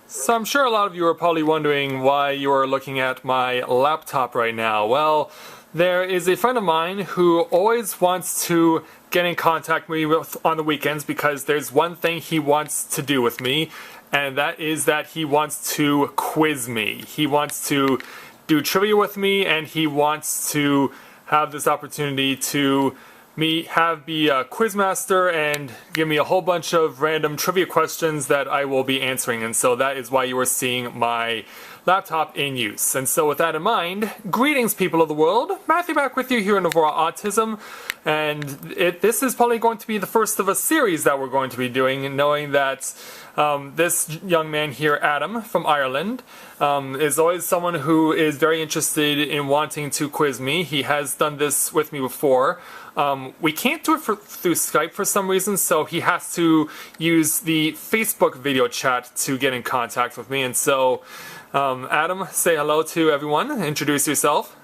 So I'm sure a lot of you are probably wondering why you are looking at my laptop right now. Well, there is a friend of mine who always wants to get in contact with me on the weekends because there's one thing he wants to do with me, and that is that he wants to quiz me. He wants to do trivia with me, and he wants to have this opportunity to be a quizmaster and give me a whole bunch of random trivia questions that I will be answering. And so that is why you are seeing my laptop in use. And so with that in mind, greetings people of the world. Matthew back with you here in Novora Autism. And this is probably going to be the first of a series that we're going to be doing, knowing that this young man here, Adam, from Ireland, is always someone who is very interested in wanting to quiz me. He has done this with me before. We can't do it through Skype for some reason, so he has to use the Facebook video chat to get in contact with me. And so, Adam, say hello to everyone. Introduce yourself.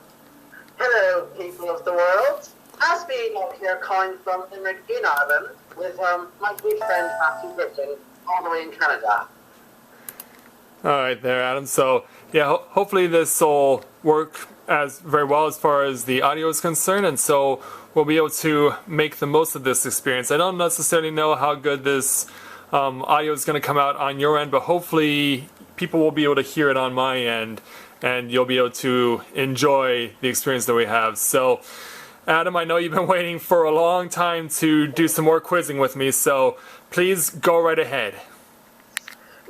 Hello, people of the world. As being out here calling from Limerick in Ireland with my good friend Matthew Griffin, all the way in Canada. Alright there, Adam. So, yeah, hopefully this will work very well as far as the audio is concerned, and so we'll be able to make the most of this experience. I don't necessarily know how good this audio is going to come out on your end, but hopefully people will be able to hear it on my end, and you'll be able to enjoy the experience that we have. So, Adam, I know you've been waiting for a long time to do some more quizzing with me, so please go right ahead.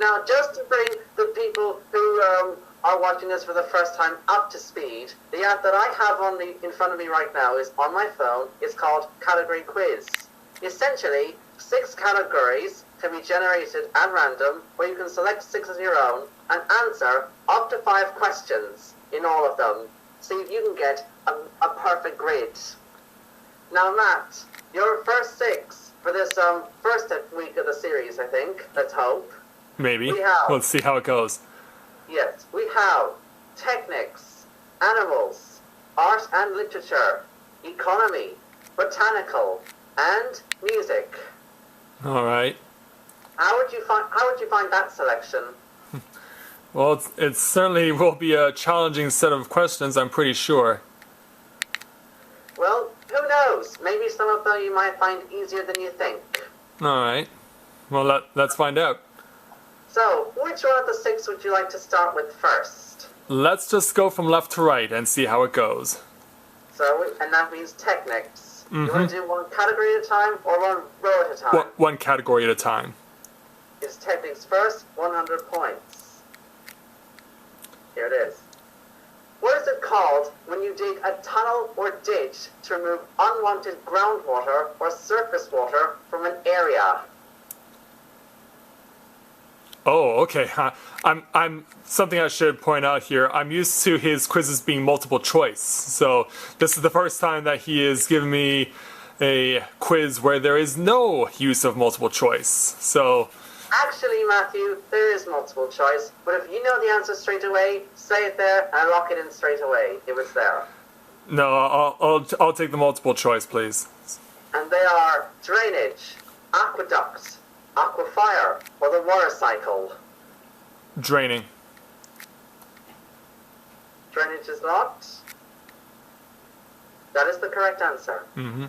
Now, just to bring the people who are watching this for the first time up to speed, the app that I have in front of me right now is on my phone. It's called Category Quiz. Essentially, 6 categories can be generated at random, where you can select 6 as your own and answer up to 5 questions in all of them. See if you can get a perfect grade. Now, Matt, your first 6 for this first week of the series, I think. Let's hope. Maybe. Let's see how it goes. Yes, we have technics, animals, art and literature, economy, botanical, and music. All right. How would you find that selection? Well, it certainly will be a challenging set of questions, I'm pretty sure. Well, who knows? Maybe some of them you might find easier than you think. All right. Well, let's find out. So, which one of the 6 would you like to start with first? Let's just go from left to right and see how it goes. And that means technics. You want to do one category at a time or one row at a time? One category at a time. It's techniques first, 100 points. Here it is. What is it called when you dig a tunnel or ditch to remove unwanted groundwater or surface water from an area? Oh, okay. I'm something I should point out here. I'm used to his quizzes being multiple choice, so this is the first time that he has given me a quiz where there is no use of multiple choice. So, actually, Matthew, there is multiple choice, but if you know the answer straight away, say it there and lock it in straight away if it's there. No, I'll take the multiple choice, please. And they are drainage, aqueduct, aquifer, or the water cycle. Draining. Drainage is not. That is the correct answer. Mm-hmm.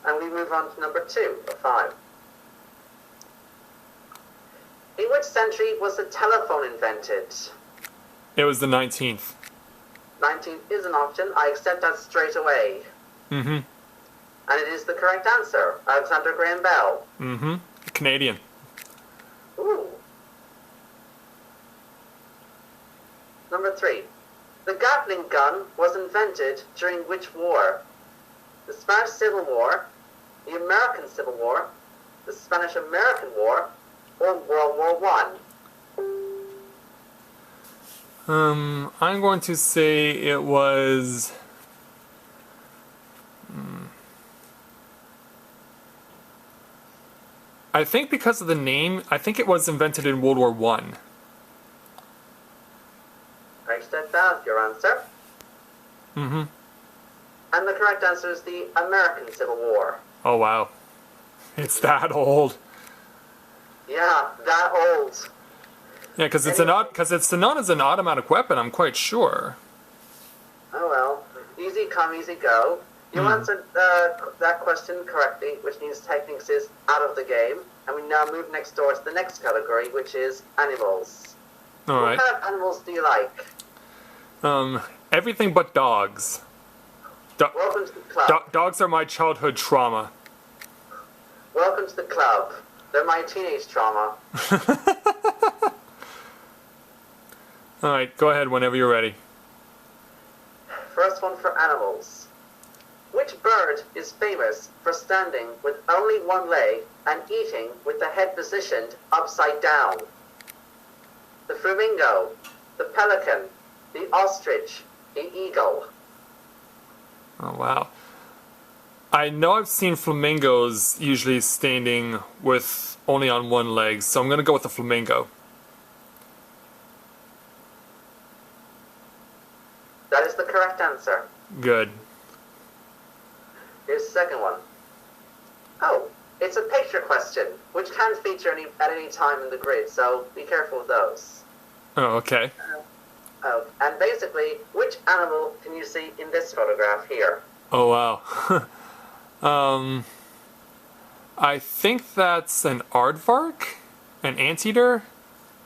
And we move on to number 2 of 5. In which century was the telephone invented? It was the 19th. 19th is an option. I accept that straight away. Mm-hmm. And it is the correct answer. Alexander Graham Bell. Mm-hmm. Canadian. Ooh. Number 3. The Gatling gun was invented during which war? The Spanish Civil War, the American Civil War, the Spanish-American War, or World War I? I'm going to say it was... I think because of the name, I think it was invented in World War I. I accept that, your answer. Mm-hmm. And the correct answer is the American Civil War. Oh, wow. It's that old. Yeah, that old. Yeah, because it's known as an automatic weapon. I'm quite sure. Oh well, easy come, easy go. You answered that question correctly, which means Technics is out of the game, and we now move next door to the next category, which is animals. All right. What kind of animals do you like? Everything but dogs. Welcome to the club. Dogs are my childhood trauma. Welcome to the club. They're my teenage trauma. All right, go ahead whenever you're ready. First one for animals. Which bird is famous for standing with only one leg and eating with the head positioned upside down? The flamingo, the pelican, the ostrich, the eagle. Oh, wow. I know I've seen flamingos usually standing with only on one leg, so I'm going to go with the flamingo. That is the correct answer. Good. Here's the second one. Oh, it's a picture question, which can feature at any time in the grid, so be careful of those. Oh, okay. Oh, and basically, which animal can you see in this photograph here? Oh, wow. I think that's an aardvark? An anteater?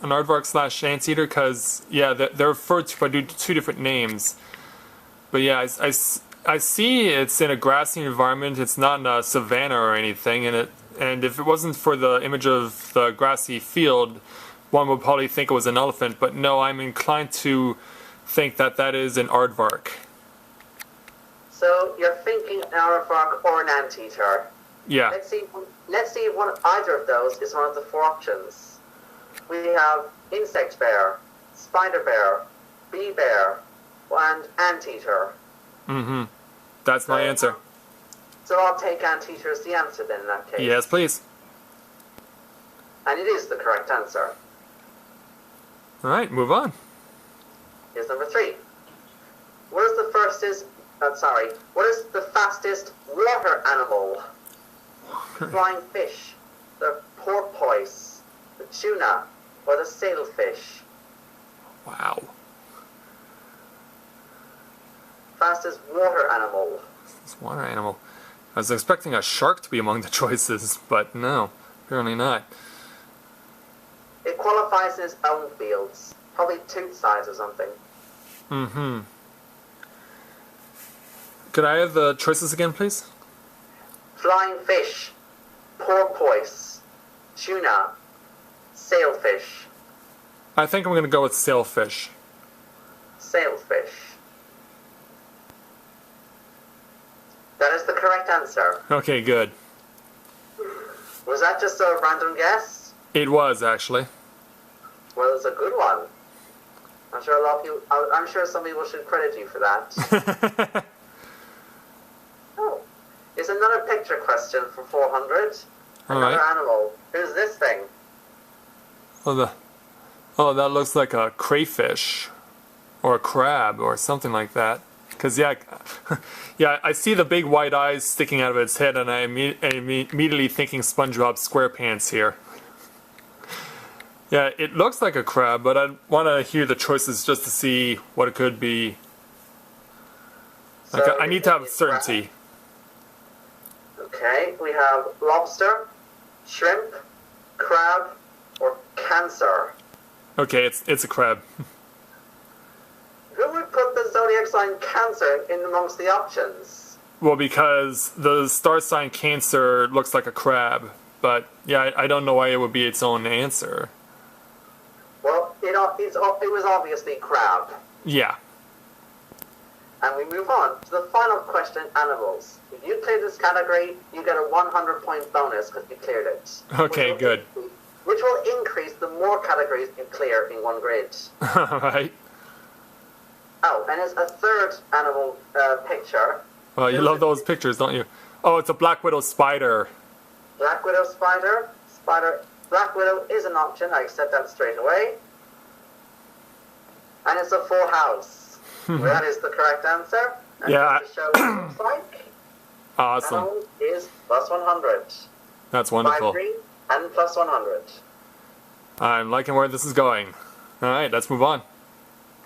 An aardvark slash anteater, because, yeah, they're referred to by two different names. But yeah, I see it's in a grassy environment. It's not in a savanna or anything, and if it wasn't for the image of the grassy field, one would probably think it was an elephant. But no, I'm inclined to think that that is an aardvark. So you're thinking an aardvark or an anteater. Yeah. Let's see if either of those is one of the four options. We have insect bear, spider bear, bee bear, and anteater. Mm-hmm. That's my answer. So I'll take anteater as the answer then in that case. Yes, please. And it is the correct answer. All right, move on. Here's number 3. What is the fastest water animal? The flying fish, the porpoise, the tuna, or the sailfish? Wow. Fastest water animal. This water animal. I was expecting a shark to be among the choices, but no, apparently not. It qualifies in its own fields. Probably tooth size or something. Mm-hmm. Could I have the choices again, please? Flying fish, porpoise, tuna, sailfish. I think I'm going to go with sailfish. Sailfish. That is the correct answer. Okay, good. Was that just a random guess? It was, actually. Well, it's a good one. I'm sure some people should credit you for that. Oh, it's another picture question for 400. Another animal. Who's this thing? Oh, that looks like a crayfish. Or a crab, or something like that. Because, yeah, I see the big white eyes sticking out of its head, and I'm immediately thinking SpongeBob SquarePants here. Yeah, it looks like a crab, but I want to hear the choices just to see what it could be. Like, I need to have certainty. Okay, we have lobster, shrimp, crab, or cancer. Okay, it's a crab. Who would put the zodiac sign Cancer in amongst the options? Well, because the star sign Cancer looks like a crab, but yeah, I don't know why it would be its own answer. Well, it was obviously crab. Yeah. And we move on to the final question, animals. If you clear this category, you get a 100-point bonus because you cleared it. Okay, good. Which will increase the more categories you clear in one grid. Alright. Oh, and it's a third animal picture. Well, you love those pictures, don't you? Oh, it's a black widow spider. Black widow spider. Black widow is an option. I accept that straight away. And it's a full house. That is the correct answer. And Yeah. just to show what it looks like. Awesome. Animal is plus 100. That's wonderful. 5 green and plus 100. I'm liking where this is going. All right, let's move on.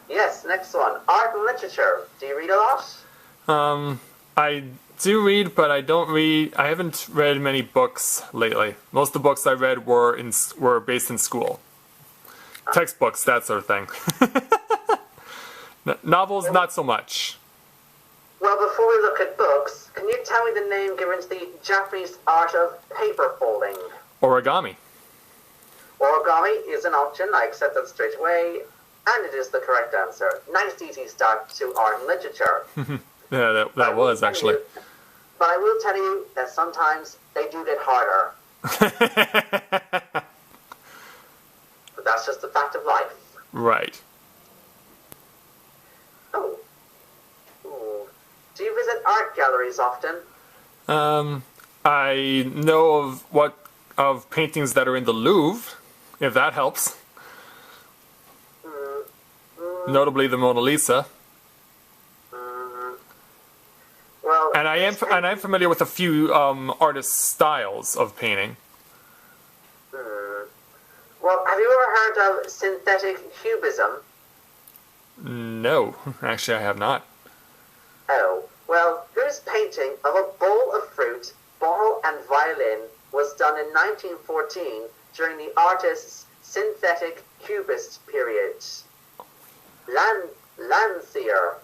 Yes, next one. Art and literature. Do you read a lot? I do read, but I don't read. I haven't read many books lately. Most of the books I read were based in school. Textbooks, that sort of thing. Novels, not so much. Well, before we look at books, can you tell me the name given to the Japanese art of paper folding? Origami. Origami is an option. I accept that straight away. And it is the correct answer. Nice easy start to art and literature. Yeah, that was actually. But I will tell you that sometimes they do get harder. But that's just the fact of life. Right. Oh. Ooh. Do you visit art galleries often? I know of paintings that are in the Louvre, if that helps. Notably the Mona Lisa. Well, And I'm familiar with a few artist styles of painting. well, have you ever heard of synthetic cubism? No, actually I have not. Oh, well, whose painting of a bowl of fruit, ball and violin was done in 1914 during the artist's synthetic cubist period? Landseer,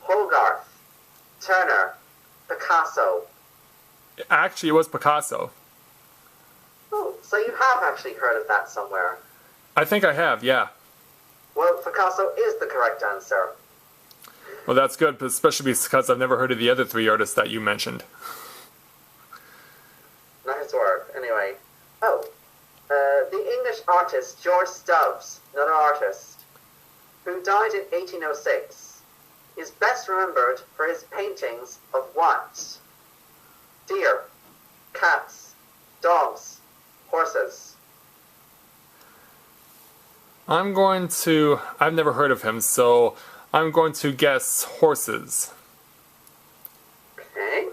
Hogarth, Turner, Picasso. Actually, it was Picasso. Oh, so you have actually heard of that somewhere. I think I have, yeah. Well, Picasso is the correct answer. Well, that's good, especially because I've never heard of the other three artists that you mentioned. Nice work. Anyway. Oh. The English artist George Stubbs, another artist, who died in 1806, is best remembered for his paintings of what? Deer, cats, dogs, horses. I've never heard of him, so I'm going to guess horses. Okay.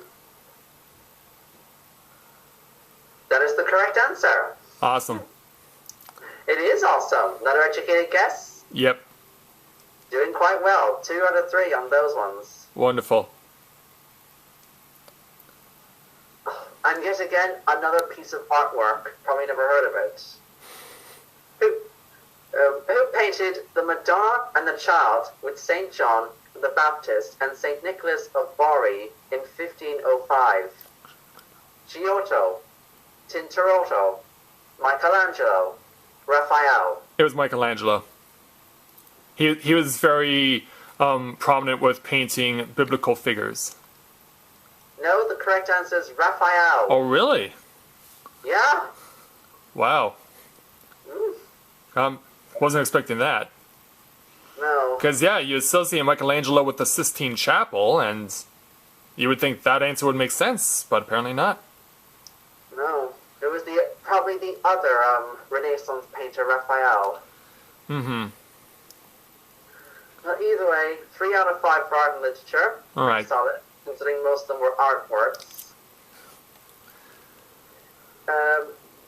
That is the correct answer. Awesome. It is awesome. Another educated guess? Yep. Doing quite well. 2 out of 3 on those ones. Wonderful. And yet again, another piece of artwork. Probably never heard of it. Who painted the Madonna and the Child with St. John the Baptist and St. Nicholas of Bari in 1505? Giotto, Tintoretto, Michelangelo, Raphael. It was Michelangelo. He was very prominent with painting biblical figures. No, the correct answer is Raphael. Oh, really? Yeah? Wow. Wasn't expecting that. No. Because, yeah, you associate Michelangelo with the Sistine Chapel, and you would think that answer would make sense, but apparently not. No. It was probably the other Renaissance painter, Raphael. Mm-hmm. Well, either way, 3 out of 5 for art and literature. All right. Solid, considering most of them were artworks.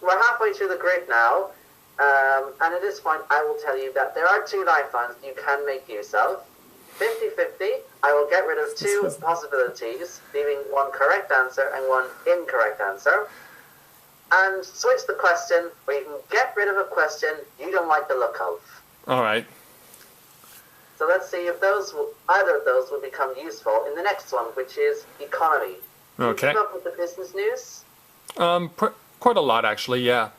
We're halfway through the grid now, and at this point I will tell you that there are 2 lifelines you can make use of. 50-50, I will get rid of 2 possibilities, leaving 1 correct answer and 1 incorrect answer. And switch the question where you can get rid of a question you don't like the look of. All right. So let's see if either of those will become useful in the next one, which is economy. Okay. Keep up with the business news? Quite a lot, actually, yeah.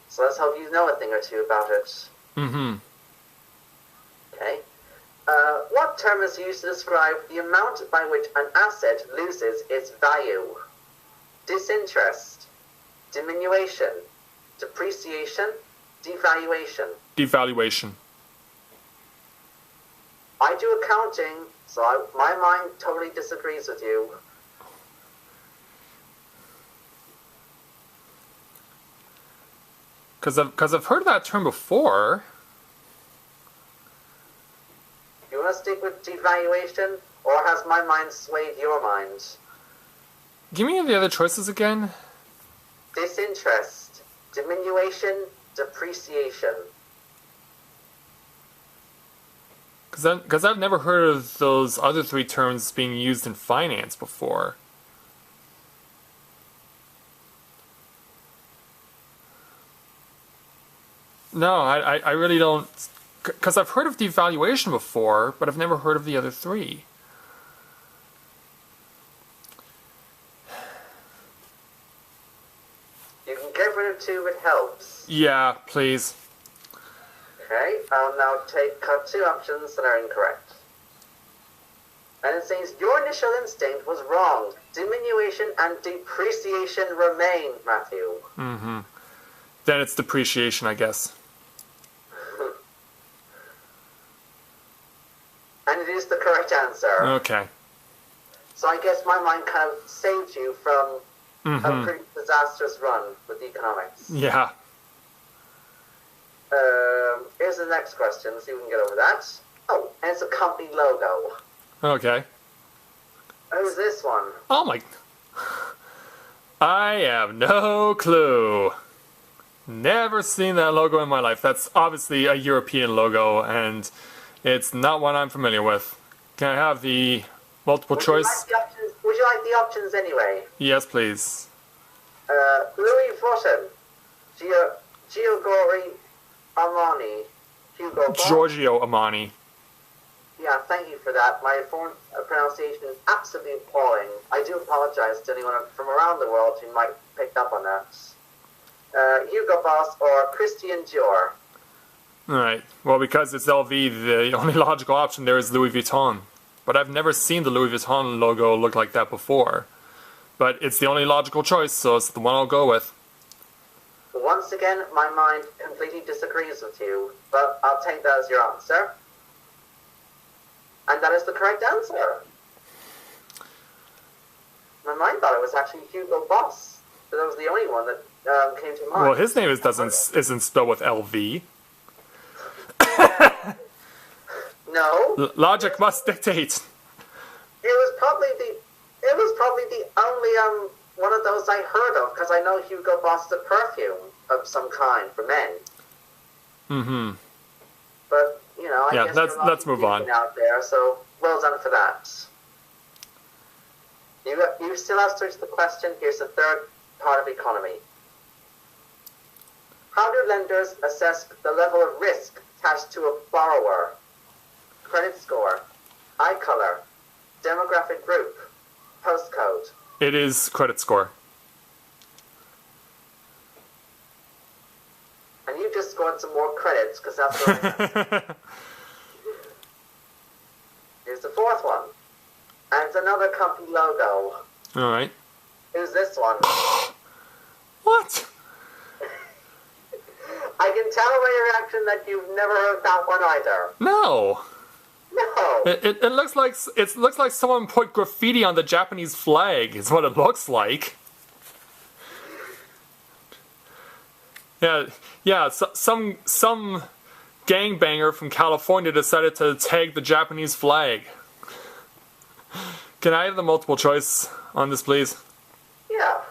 So let's hope you know a thing or two about it. Mm-hmm. Okay. What term is used to describe the amount by which an asset loses its value? Disinterest, diminution, depreciation, devaluation. Devaluation. I do accounting, so my mind totally disagrees with you. Because I've heard that term before. You want to stick with devaluation, or has my mind swayed your mind? Give me the other choices again. Disinterest, diminution, depreciation. Because I've never heard of those other three terms being used in finance before. No, I really don't. Because I've heard of devaluation before, but I've never heard of the other three. You can get rid of two if it helps. Yeah, please. Okay, I'll now cut two options that are incorrect. And it says, your initial instinct was wrong. Diminution and depreciation remain, Matthew. Mm-hmm. Then it's depreciation, I guess. And it is the correct answer. Okay. So I guess my mind kind of saved you from a Mm-hmm. pretty disastrous run with economics. Yeah. Here's the next question. See if we can get over that. Oh, and it's a company logo. Okay. Who's this one? Oh my... I have no clue. Never seen that logo in my life. That's obviously a European logo, and it's not one I'm familiar with. Can I have the multiple choice? Would you like the options anyway? Yes, please. Louis Vuitton, Giorgio Armani, Hugo Boss. Giorgio Armani. Yeah, thank you for that. My foreign pronunciation is absolutely appalling. I do apologize to anyone from around the world who might pick up on that. Hugo Boss or Christian Dior. Alright. Well, because it's LV, the only logical option there is Louis Vuitton. But I've never seen the Louis Vuitton logo look like that before. But it's the only logical choice, so it's the one I'll go with. Once again, my mind completely disagrees with you, but I'll take that as your answer. And that is the correct answer. My mind thought it was actually Hugo Boss, but that was the only one that came to mind. Well, his name isn't spelled with LV. No. Logic must dictate. It was probably the only one of those I heard of, because I know Hugo Boss is a perfume of some kind for men. Mm-hmm. But you know, I guess let's move on. Out there, so well done for that. You still have to search the question. Here's the third part of economy. How do lenders assess the level of risk attached to a borrower? Credit score, eye color, demographic group, postcode. It is credit score. And you just scored some more credits, because that's what I have. Here's the fourth one. And it's another company logo. Alright. Who's this one? What? I can tell by your reaction that you've never heard that one either. No. No. It looks like someone put graffiti on the Japanese flag. Is what it looks like. Yeah. So, some gangbanger from California decided to tag the Japanese flag. Can I have the multiple choice on this, please? Yeah.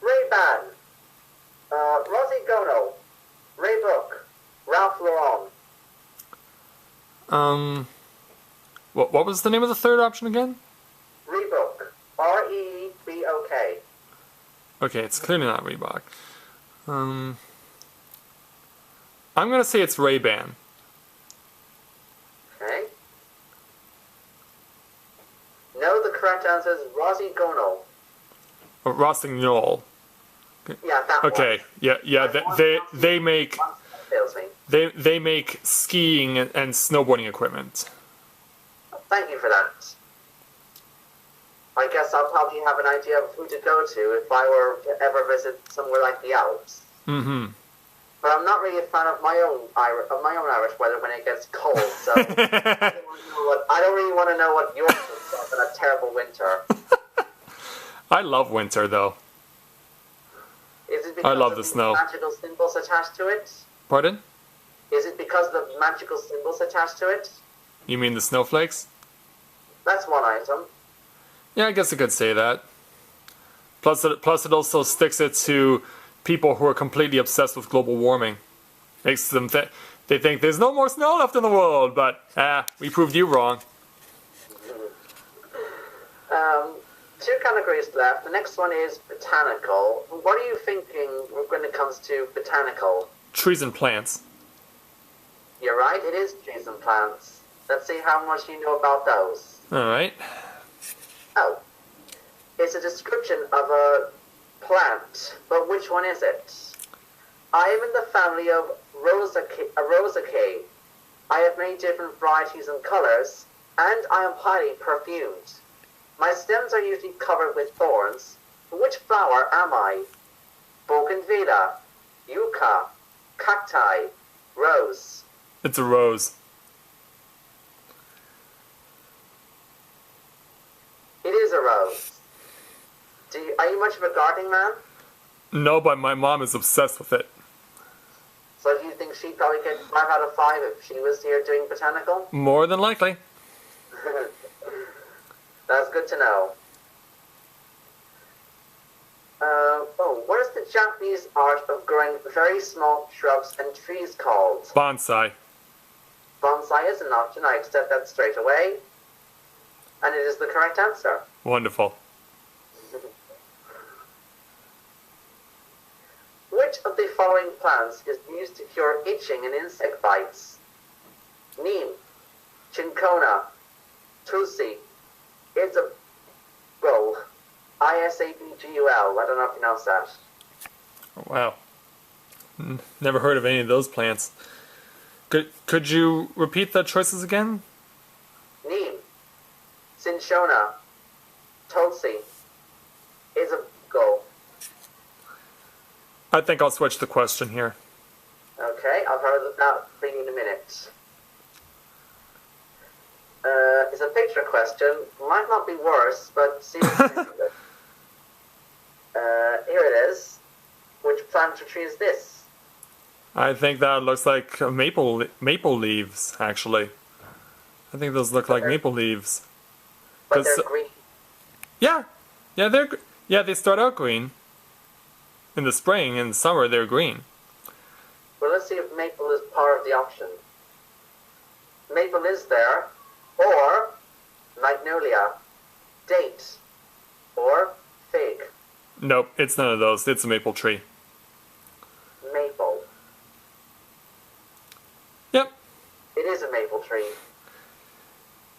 Ray-Ban, Rosie Gono, Reebok, Ralph Lauren. What was the name of the third option again? Reebok, R-E-B-O-K. Okay, it's clearly not Reebok. I'm gonna say it's Ray-Ban. Okay. No, the correct answer is Rosie Gono. Or Rossignol. Yeah, that one. Okay, yeah. They make One fails me. they make skiing and snowboarding equipment. Thank you for that. I guess I'll probably have an idea of who to go to if I were to ever visit somewhere like the Alps. Mm-hmm. But I'm not really a fan of my own Irish weather when it gets cold, so I don't really want to know what yours looks like in a terrible winter. I love winter though. Is it because I love of the snow. magical symbols attached to it? Pardon? Is it because of the magical symbols attached to it? You mean the snowflakes? That's one item. Yeah, I guess I could say that. Plus it also sticks it to people who are completely obsessed with global warming. Makes them they think there's no more snow left in the world, but we proved you wrong. Two categories left. The next one is botanical. What are you thinking when it comes to botanical? Trees and plants. You're right, it is trees and plants. Let's see how much you know about those. Alright. Oh. It's a description of a plant, but which one is it? I am in the family of Rosaceae. I have many different varieties and colors, and I am highly perfumed. My stems are usually covered with thorns. Which flower am I? Bougainvillea, yucca, cacti, rose. It's a rose. It is a rose. Are you much of a gardening man? No, but my mom is obsessed with it. So do you think she'd probably get 5 out of 5 if she was here doing botanical? More than likely. That's good to know. What is the Japanese art of growing very small shrubs and trees called? Bonsai. Bonsai is an option. I accept that straight away. And it is the correct answer. Wonderful. Which of the following plants is used to cure itching and insect bites? Neem, Cinchona, Tulsi, Isabgul, Isabgul. I don't know if you pronounce that. Wow. Never heard of any of those plants. Could you repeat the choices again? Neem, Cinchona, Tulsi, Isabgul. I think I'll switch the question here. Okay, I'll cover that for you in a minute. It's a picture question. Might not be worse, but see. Here it is. Which plant or tree is this? I think that looks like maple leaves, actually. I think those look like maple leaves. But they're green. Yeah, they start out green. In the spring and summer, they're green. Well, let's see if maple is part of the option. Maple is there, or magnolia, date, or fig. Nope, it's none of those. It's a maple tree. Maple. Yep. It is a maple tree.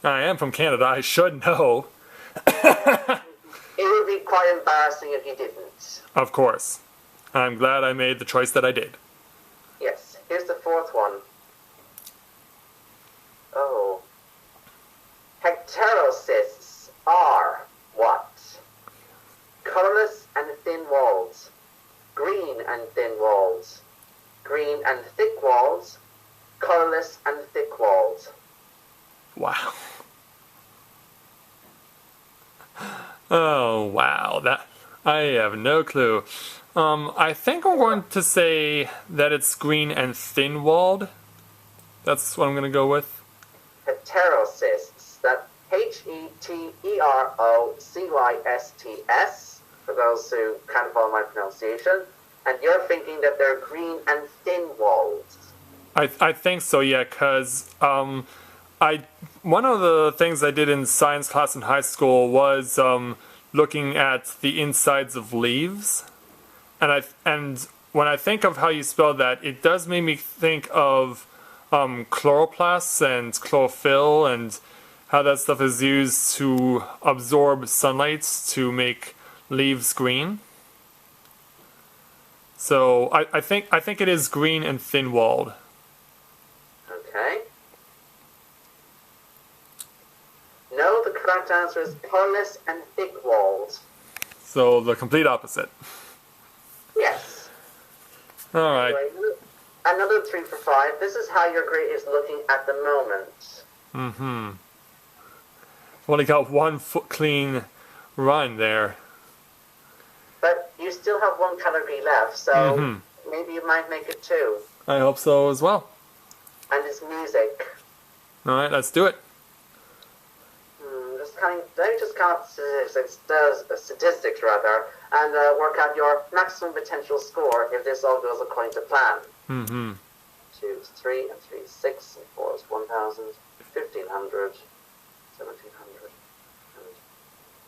I am from Canada. I should know. It would be quite embarrassing if you didn't. Of course. I'm glad I made the choice that I did. Yes. Here's the fourth one. Oh. Heterocysts are what? Colorless and thin-walled. Green and thin-walled. Green and thick-walled. Colorless and thick-walled. Wow. Oh, wow. That I have no clue. I think I'm going to say that it's green and thin-walled. That's what I'm going to go with. Heterocysts. That Heterocysts, for those who can't follow my pronunciation. And you're thinking that they're green and thin-walled. I think so, yeah, because one of the things I did in science class in high school was looking at the insides of leaves. And when I think of how you spell that, it does make me think of chloroplasts and chlorophyll and how that stuff is used to absorb sunlight to make leaves green. So I think it is green and thin-walled. Okay. No, the correct answer is colorless and thick-walled. So the complete opposite. Yes. All right. Anyway, another 3 for 5. This is how your grade is looking at the moment. Mm-hmm. Only got 1 foot clean run there. But you still have 1 category left, so maybe you might make it 2. I hope so as well. And it's music. All right, let's do it. Just count statistics rather, and work out your maximum potential score if this all goes according to plan. Mm-hmm. 2 is 3, and 3 is 6, and 4 is 1,000, 1,500, 1,700. And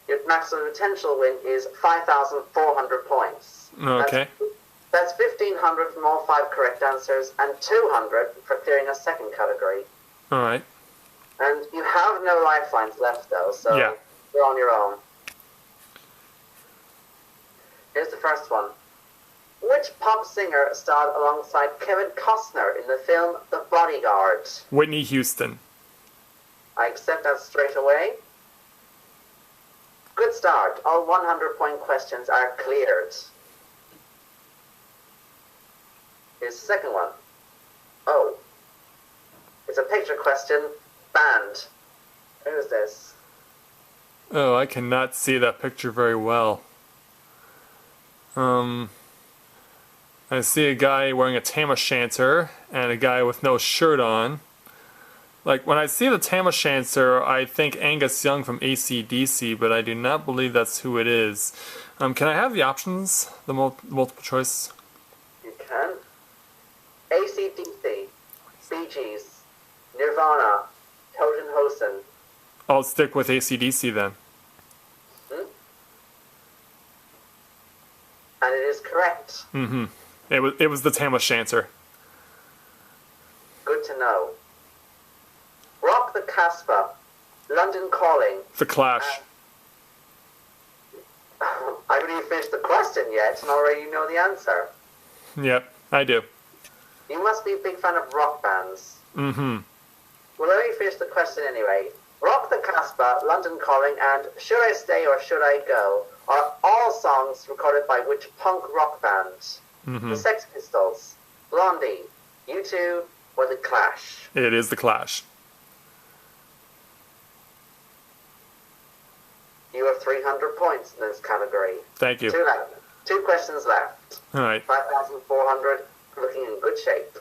your maximum potential win is 5,400 points. Okay. That's 1,500 from all 5 correct answers, and 200 for clearing a second category. All right. And you have no lifelines left, though, so Yeah. you're on your own. Here's the first one. Which pop singer starred alongside Kevin Costner in the film The Bodyguard? Whitney Houston. I accept that straight away. Good start. All 100-point questions are cleared. Here's the second one. Oh. It's a picture question. Band. Who's this? Oh, I cannot see that picture very well. I see a guy wearing a tam o' shanter and a guy with no shirt on. Like, when I see the tam o' shanter, I think Angus Young from AC/DC, but I do not believe that's who it is. Can I have the options? The multiple choice? You can. AC/DC, Bee Gees, Nirvana, Toten Hosen. I'll stick with AC/DC then. And it is correct. Mm-hmm. It was the tam o' shanter. Good to know. Rock the Casbah, London Calling. The Clash. I haven't even finished the question yet, and already you know the answer. Yep, I do. You must be a big fan of rock bands. Mm-hmm. Well, let me finish the question anyway. Rock the Casbah, London Calling, and Should I Stay or Should I Go are all songs recorded by which punk rock band? Mm-hmm. The Sex Pistols, Blondie, U2, or The Clash? It is The Clash. You have 300 points in this category. Thank you. 2 questions left. All right. 5,400, looking in good shape.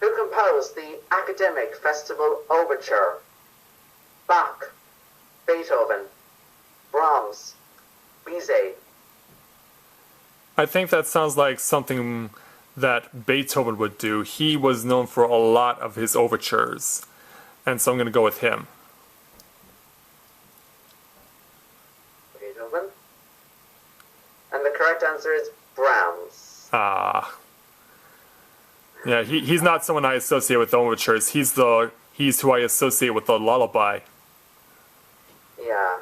Who composed the Academic Festival Overture? Bach, Beethoven, Brahms, Bizet. I think that sounds like something that Beethoven would do. He was known for a lot of his overtures, and so I'm going to go with him. Beethoven. And the correct answer is Brahms. Ah. Yeah, he's not someone I associate with the overtures. He's who I associate with the lullaby. Yeah.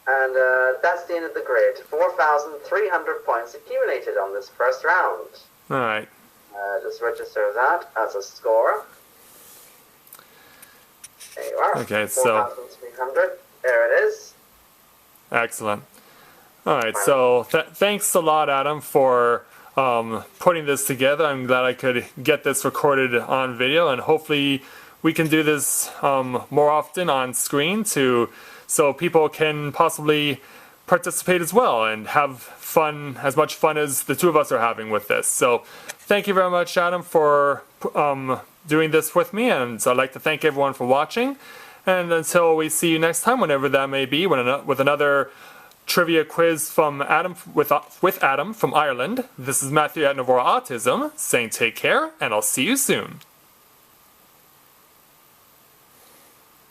And that's the end of the grid. 4,300 points accumulated on this first round. All right. Just register that as a score. There you are. Okay, so 4,300. There it is. excellent. All right, so thanks a lot, Adam, for putting this together. I'm glad I could get this recorded on video, and hopefully we can do this more often on screen so people can possibly participate as well and have fun, as much fun as the two of us are having with this. So thank you very much, Adam, for doing this with me, and I'd like to thank everyone for watching. And until we see you next time, whenever that may be, with another trivia quiz from Adam with Adam from Ireland. This is Matthew at Novora Autism saying take care, and I'll see you soon.